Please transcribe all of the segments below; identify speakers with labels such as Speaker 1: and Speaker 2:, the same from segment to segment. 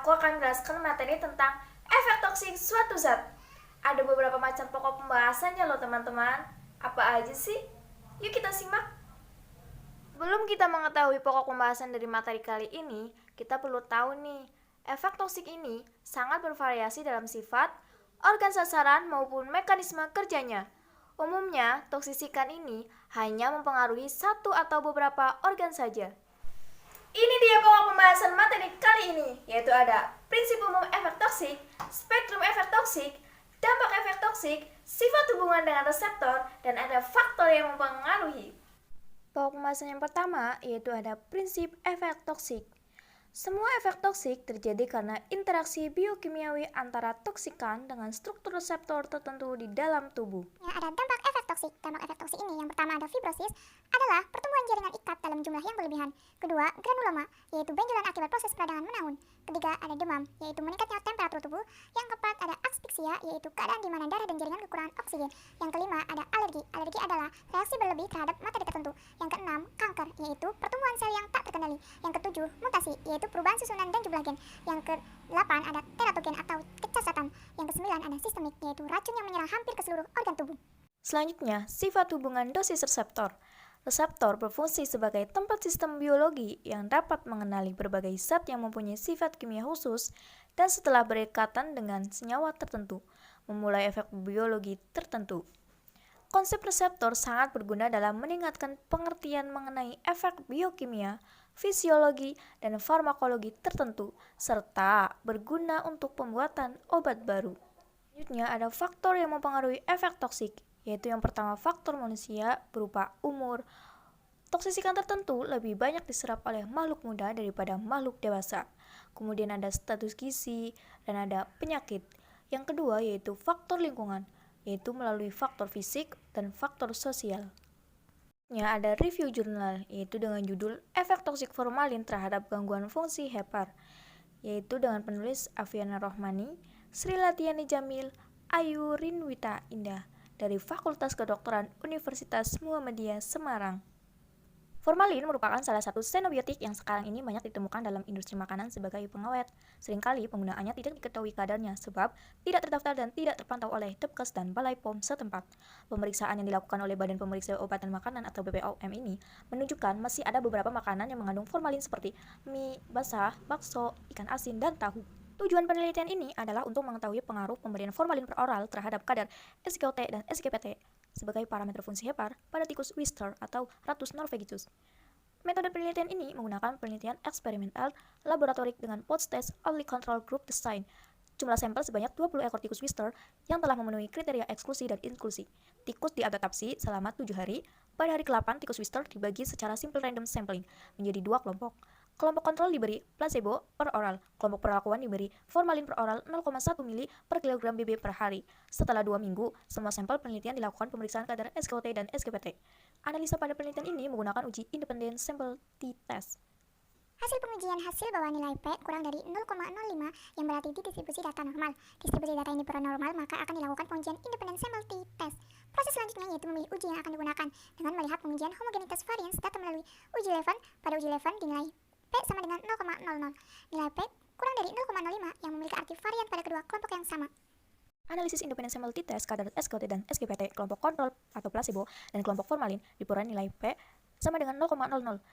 Speaker 1: aku akan menjelaskan materi tentang efek toksik suatu zat. Ada beberapa macam pokok pembahasannya loh teman-teman. Apa aja sih? Yuk kita simak. Sebelum kita mengetahui pokok pembahasan dari materi kali ini, kita perlu tahu nih, efek toksik ini sangat bervariasi dalam sifat, organ sasaran maupun mekanisme kerjanya. Umumnya, toksisikan ini hanya mempengaruhi satu atau beberapa organ saja. Ini dia pokok pembahasan materi kali ini, yaitu ada prinsip umum efek toksik, spektrum efek toksik, dampak efek toksik, sifat hubungan dengan reseptor, dan ada faktor yang mempengaruhi. Pokok pembahasan yang pertama yaitu ada prinsip efek toksik. Semua efek toksik terjadi karena interaksi biokimiawi antara toksikan dengan struktur reseptor tertentu di dalam tubuh.
Speaker 2: Ya, ada dampak efek toksik. Dampak efek toksik ini yang pertama ada fibrosis, adalah pertumbuhan jaringan ikat dalam jumlah yang berlebihan. Kedua, granuloma, yaitu benjolan akibat proses peradangan menaun. Ketiga, ada demam, yaitu meningkatnya temperatur tubuh. Yang keempat, ada aspiksia, yaitu keadaan di mana darah dan jaringan kekurangan oksigen. Yang kelima, ada alergi. Alergi adalah reaksi berlebih terhadap materi tertentu. Yang keenam, kanker, yaitu pertumbuhan sel yang tak terkendali. Yang ketujuh, mutasi, yaitu perubahan susunan dan jumlah gen. Yang ke-8 ada teratogen atau kecacatan. Yang ke-9 ada sistemik, yaitu racun yang menyerang hampir ke seluruh organ tubuh.
Speaker 1: Selanjutnya, sifat hubungan dosis reseptor. Reseptor berfungsi sebagai tempat sistem biologi yang dapat mengenali berbagai zat yang mempunyai sifat kimia khusus dan setelah berikatan dengan senyawa tertentu, memulai efek biologi tertentu. Konsep reseptor sangat berguna dalam meningkatkan pengertian mengenai efek biokimia, fisiologi, dan farmakologi tertentu, serta berguna untuk pembuatan obat baru. Selanjutnya ada faktor yang mempengaruhi efek toksik, yaitu yang pertama faktor manusia berupa umur. Toksisikan tertentu lebih banyak diserap oleh makhluk muda daripada makhluk dewasa. Kemudian ada status gizi dan ada penyakit. Yang kedua yaitu faktor lingkungan, yaitu melalui faktor fisik dan faktor sosial. Ada review jurnal, yaitu dengan judul Efek Toksik Formalin Terhadap Gangguan Fungsi Hepar, yaitu dengan penulis Afiana Rohmani, Sri Latiani Jamil, Ayu Rinwita Indah dari Fakultas Kedokteran Universitas Muhammadiyah Semarang. Formalin merupakan salah satu xenobiotik yang sekarang ini banyak ditemukan dalam industri makanan sebagai pengawet. Seringkali penggunaannya tidak diketahui kadarnya sebab tidak terdaftar dan tidak terpantau oleh Depkes dan Balai POM setempat. Pemeriksaan yang dilakukan oleh Badan Pemeriksa Obat dan Makanan atau BPOM ini menunjukkan masih ada beberapa makanan yang mengandung formalin seperti mie, basah, bakso, ikan asin, dan tahu. Tujuan penelitian ini adalah untuk mengetahui pengaruh pemberian formalin per oral terhadap kadar SGOT dan SGPT sebagai parameter fungsi hepar pada tikus Wistar atau Ratus norvegicus. Metode penelitian ini menggunakan penelitian eksperimental laboratorik dengan post-test only control group design. Jumlah sampel sebanyak 20 ekor tikus Wistar yang telah memenuhi kriteria eksklusi dan inklusi. Tikus diadaptasi selama 7 hari. Pada hari ke-8, tikus Wistar dibagi secara simple random sampling menjadi 2 kelompok. Kelompok kontrol diberi placebo per oral. Kelompok perlakuan diberi formalin per oral 0,1 mili per kilogram BB per hari. Setelah 2 minggu, semua sampel penelitian dilakukan pemeriksaan kadar SGOT dan SGPT. Analisa pada penelitian ini menggunakan uji independen sample t-test.
Speaker 2: Hasil pengujian hasil bahwa nilai P kurang dari 0,05 yang berarti di distribusi data normal. Distribusi data ini normal, maka akan dilakukan pengujian independen sample t-test. Proses selanjutnya yaitu memilih uji yang akan digunakan dengan melihat pengujian homogenitas varians data melalui uji Levin. Pada uji Levin dinilai P sama dengan 0,00. Nilai P kurang dari 0,05 yang memiliki arti varian pada kedua kelompok yang sama.
Speaker 1: Analisis independen sample t-test kadar SGOT dan SGPT kelompok kontrol atau placebo dan kelompok formalin diperoleh nilai P sama dengan 0,00.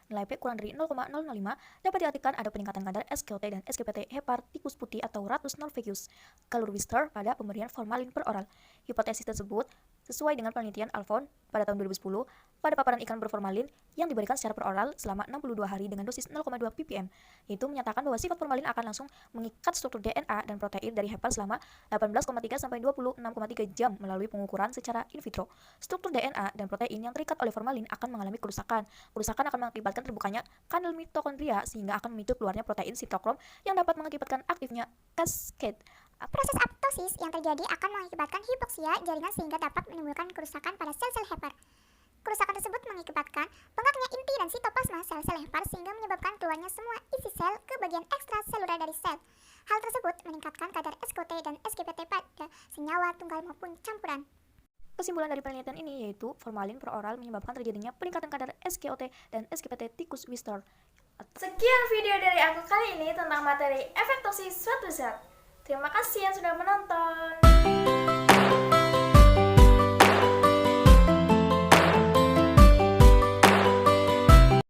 Speaker 1: Nilai P kurang dari 0,005 dapat diartikan ada peningkatan kadar SGOT dan SGPT hepar tikus putih atau Ratus norvegicus kalur Wistar pada pemberian formalin per oral. Hipotesis tersebut sesuai dengan penelitian Alfon pada tahun 2010 pada paparan ikan berformalin yang diberikan secara per oral selama 62 hari dengan dosis 0,2 ppm. Itu menyatakan bahwa sifat formalin akan langsung mengikat struktur DNA dan protein dari hepar selama 18,3 sampai 26,3 jam melalui pengukuran secara in vitro. Struktur DNA dan protein yang terikat oleh formalin akan mengalami kerusakan. Kerusakan akan mengakibatkan terbukanya kanal mitokondria sehingga akan memicu keluarnya protein sitokrom yang dapat mengakibatkan aktifnya cascade.
Speaker 2: Proses apoptosis yang terjadi akan mengakibatkan hipoksia jaringan sehingga dapat menimbulkan kerusakan pada sel-sel hepar. Kerusakan tersebut mengakibatkan bengkaknya inti dan sitoplasma sel-sel hepar sehingga menyebabkan keluarnya semua isi sel ke bagian ekstraseluler dari sel. Hal tersebut meningkatkan kadar SGOT dan SGPT pada senyawa tunggal maupun campuran.
Speaker 1: Kesimpulan dari penelitian ini yaitu formalin per oral menyebabkan terjadinya peningkatan kadar SGOT dan SGPT tikus Wistar. Sekian video dari aku kali ini. tentang materi efek toksis suatu zat. Terima kasih yang sudah menonton.